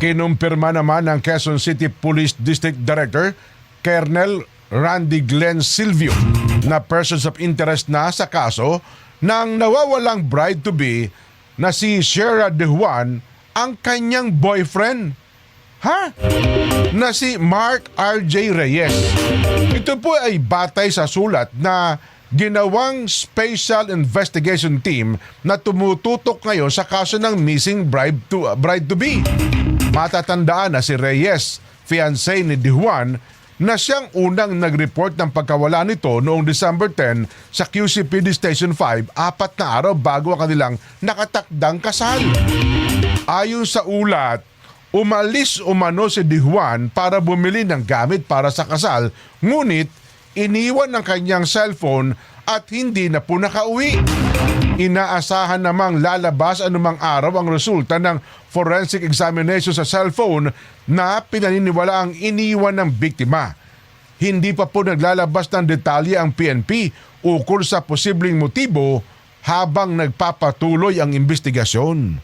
Kinumpirma naman ng Quezon City Police District Director, Colonel Randy Glenn Silvio, na persons of interest na sa kaso ng nawawalang bride-to-be na si Shera De Juan ang kanyang boyfriend. Na si Mark R.J. Reyes. Ito po ay batay sa sulat na ginawang Special Investigation Team na tumututok ngayon sa kaso ng missing bride-to-be. Matatandaan na si Reyes, fiancé ni De Juan, na siyang unang nag-report ng pagkawala nito noong December 10 sa QCPD Station 5, 4 na araw bago ang kanilang nakatakdang kasal. Ayon sa ulat, umalis umano si De Juan para bumili ng gamit para sa kasal, ngunit iniwan ng kanyang cellphone at hindi na po nakauwi. Inaasahan namang lalabas anumang araw ang resulta ng forensic examination sa cellphone na pinaniniwala ang iniwan ng biktima. Hindi pa po naglalabas ng detalye ang PNP ukol sa posibleng motibo habang nagpapatuloy ang investigasyon.